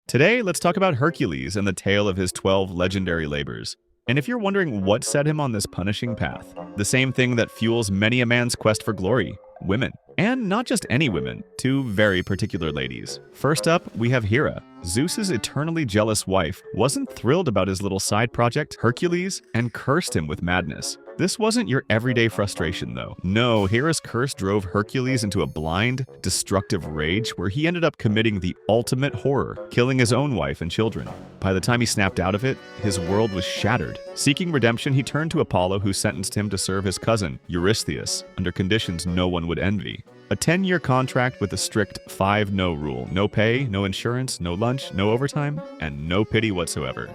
Today, let's talk about Hercules and the tale of his 12 legendary labors. And if you're wondering what set him on this punishing path, the same thing that fuels many a man's quest for glory, women. And not just any women, two very particular ladies. First up, we have Hera. Zeus's eternally jealous wife wasn't thrilled about his little side project, Hercules, and cursed him with madness. This wasn't your everyday frustration, though. No, Hera's curse drove Hercules into a blind, destructive rage where he ended up committing the ultimate horror, killing his own wife and children. By the time he snapped out of it, his world was shattered. Seeking redemption, he turned to Apollo, who sentenced him to serve his cousin, Eurystheus, under conditions no one would envy. A 10-year contract with a strict 5-no rule. No pay, no insurance, no lunch, no overtime, and no pity whatsoever.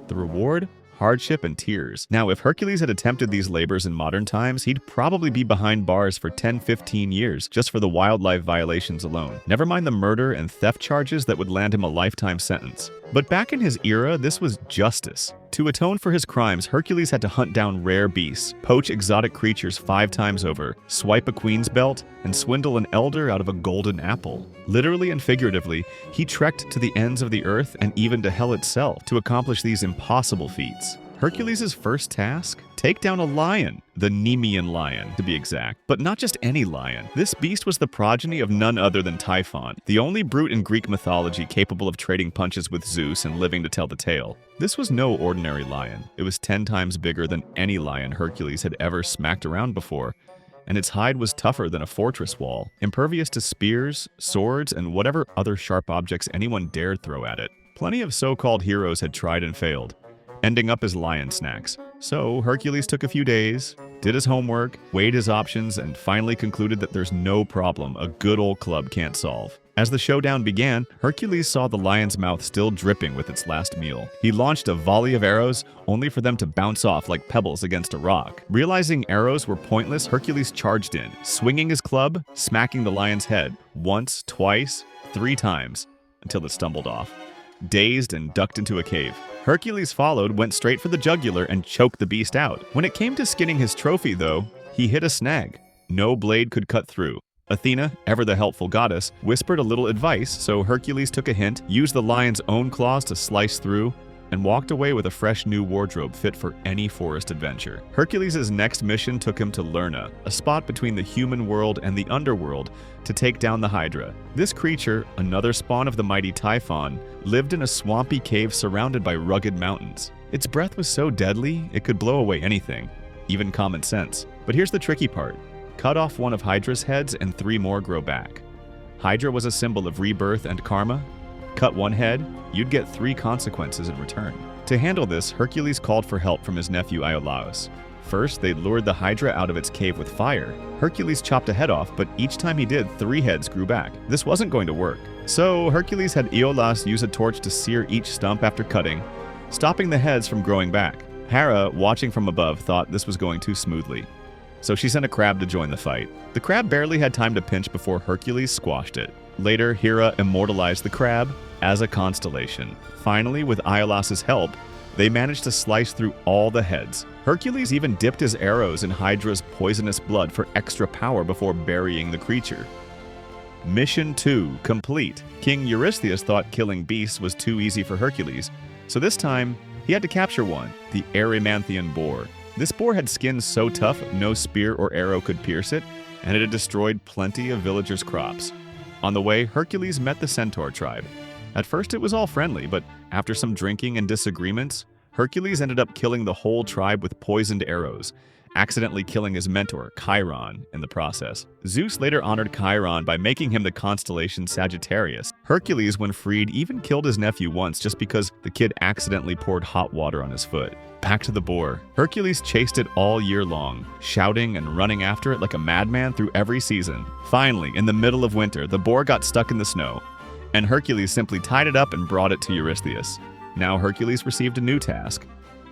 The reward? Hardship and tears. Now, if Hercules had attempted these labors in modern times, he'd probably be behind bars for 10-15 years just for the wildlife violations alone. Never mind the murder and theft charges that would land him a lifetime sentence. But back in his era, this was justice. To atone for his crimes, Hercules had to hunt down rare beasts, poach exotic creatures 5 times over, swipe a queen's belt, and swindle an elder out of a golden apple. Literally and figuratively, he trekked to the ends of the earth and even to hell itself to accomplish these impossible feats. Hercules' first task? Take down a lion, the Nemean lion, to be exact. But not just any lion. This beast was the progeny of none other than Typhon, the only brute in Greek mythology capable of trading punches with Zeus and living to tell the tale. This was no ordinary lion. It was 10 times bigger than any lion Hercules had ever smacked around before, and its hide was tougher than a fortress wall, impervious to spears, swords, and whatever other sharp objects anyone dared throw at it. Plenty of so-called heroes had tried and failed, ending up as lion snacks. So Hercules took a few days, did his homework, weighed his options, and finally concluded that there's no problem a good old club can't solve. As the showdown began, Hercules saw the lion's mouth still dripping with its last meal. He launched a volley of arrows, only for them to bounce off like pebbles against a rock. Realizing arrows were pointless, Hercules charged in, swinging his club, smacking the lion's head once, twice, 3 times, until it stumbled off. Dazed and ducked into a cave. Hercules followed, went straight for the jugular, and choked the beast out. When it came to skinning his trophy, though, he hit a snag. No blade could cut through. Athena, ever the helpful goddess, whispered a little advice, so Hercules took a hint, used the lion's own claws to slice through, and walked away with a fresh new wardrobe fit for any forest adventure. Hercules' next mission took him to Lerna, a spot between the human world and the underworld, to take down the Hydra. This creature, another spawn of the mighty Typhon, lived in a swampy cave surrounded by rugged mountains. Its breath was so deadly, it could blow away anything, even common sense. But here's the tricky part. Cut off one of Hydra's heads and 3 more grow back. Hydra was a symbol of rebirth and karma. Cut one head, you'd get 3 consequences in return. To handle this, Hercules called for help from his nephew Iolaus. First, they lured the Hydra out of its cave with fire. Hercules chopped a head off, but each time he did, 3 heads grew back. This wasn't going to work. So Hercules had Iolaus use a torch to sear each stump after cutting, stopping the heads from growing back. Hera, watching from above, thought this was going too smoothly, so she sent a crab to join the fight. The crab barely had time to pinch before Hercules squashed it. Later, Hera immortalized the crab as a constellation. Finally, with Iolaus' help, they managed to slice through all the heads. Hercules even dipped his arrows in Hydra's poisonous blood for extra power before burying the creature. Mission 2 complete. King Eurystheus thought killing beasts was too easy for Hercules, so this time he had to capture one, the Erymanthian boar. This boar had skin so tough no spear or arrow could pierce it, and it had destroyed plenty of villagers' crops. On the way, Hercules met the Centaur tribe. At first it was all friendly, but after some drinking and disagreements, Hercules ended up killing the whole tribe with poisoned arrows, accidentally killing his mentor, Chiron, in the process. Zeus later honored Chiron by making him the constellation Sagittarius. Hercules, when freed, even killed his nephew once just because the kid accidentally poured hot water on his foot. Back to the boar. Hercules chased it all year long, shouting and running after it like a madman through every season. Finally, in the middle of winter, the boar got stuck in the snow, and Hercules simply tied it up and brought it to Eurystheus. Now Hercules received a new task.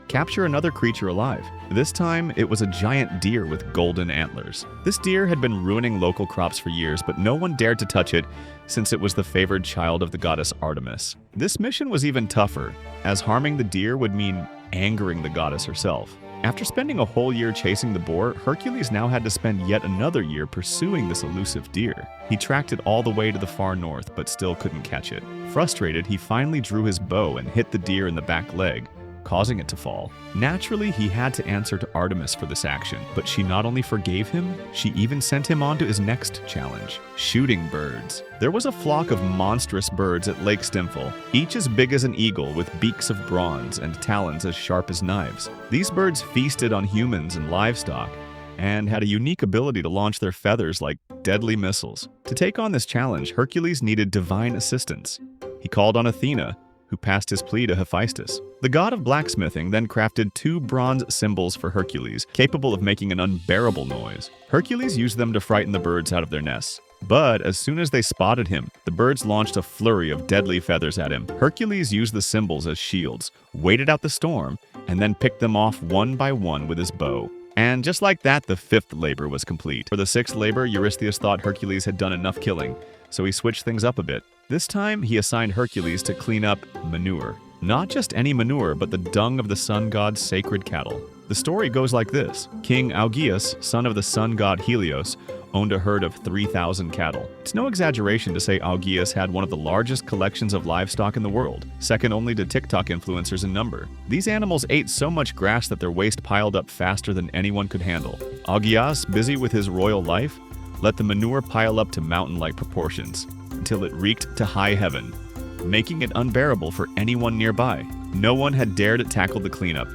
Capture another creature alive. This time, it was a giant deer with golden antlers. This deer had been ruining local crops for years, but no one dared to touch it since it was the favored child of the goddess Artemis. This mission was even tougher, as harming the deer would mean angering the goddess herself. After spending a whole year chasing the boar, Hercules now had to spend yet another year pursuing this elusive deer. He tracked it all the way to the far north, but still couldn't catch it. Frustrated, he finally drew his bow and hit the deer in the back leg, causing it to fall. Naturally, he had to answer to Artemis for this action, but she not only forgave him, she even sent him on to his next challenge, shooting birds. There was a flock of monstrous birds at Lake Stymphal, each as big as an eagle with beaks of bronze and talons as sharp as knives. These birds feasted on humans and livestock, and had a unique ability to launch their feathers like deadly missiles. To take on this challenge, Hercules needed divine assistance. He called on Athena, who passed his plea to Hephaestus. The god of blacksmithing then crafted 2 bronze cymbals for Hercules, capable of making an unbearable noise. Hercules used them to frighten the birds out of their nests. But as soon as they spotted him, the birds launched a flurry of deadly feathers at him. Hercules used the cymbals as shields, waited out the storm, and then picked them off one by one with his bow. And just like that, the 5th labor was complete. For the 6th labor, Eurystheus thought Hercules had done enough killing, so he switched things up a bit. This time, he assigned Hercules to clean up manure. Not just any manure, but the dung of the sun god's sacred cattle. The story goes like this. King Augeas, son of the sun god Helios, owned a herd of 3,000 cattle. It's no exaggeration to say Augeas had one of the largest collections of livestock in the world, second only to TikTok influencers in number. These animals ate so much grass that their waste piled up faster than anyone could handle. Augeas, busy with his royal life, let the manure pile up to mountain-like proportions, until it reeked to high heaven, making it unbearable for anyone nearby. No one had dared to tackle the cleanup,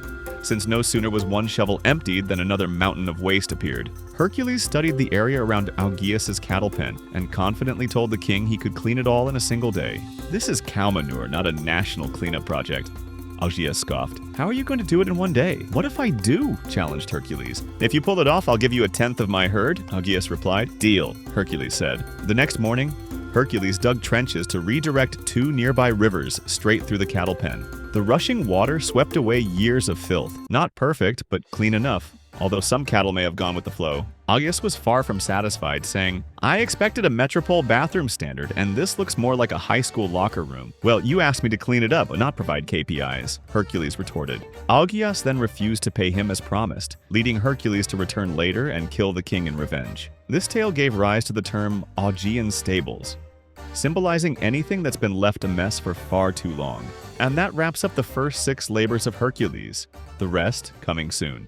since no sooner was one shovel emptied than another mountain of waste appeared. Hercules studied the area around Augeas' cattle pen and confidently told the king he could clean it all in a single day. This is cow manure, not a national cleanup project. Augeas scoffed. How are you going to do it in one day? What if I do? Challenged Hercules. If you pull it off, I'll give you 1/10 of my herd, Augeas replied. Deal, Hercules said. The next morning, Hercules dug trenches to redirect 2 nearby rivers straight through the cattle pen. The rushing water swept away years of filth. Not perfect, but clean enough, although some cattle may have gone with the flow. Augeas was far from satisfied, saying, I expected a metropole bathroom standard, and this looks more like a high school locker room. Well, you asked me to clean it up, but not provide KPIs, Hercules retorted. Augeas then refused to pay him as promised, leading Hercules to return later and kill the king in revenge. This tale gave rise to the term Augean stables, symbolizing anything that's been left a mess for far too long. And that wraps up the first 6 labors of Hercules, the rest coming soon.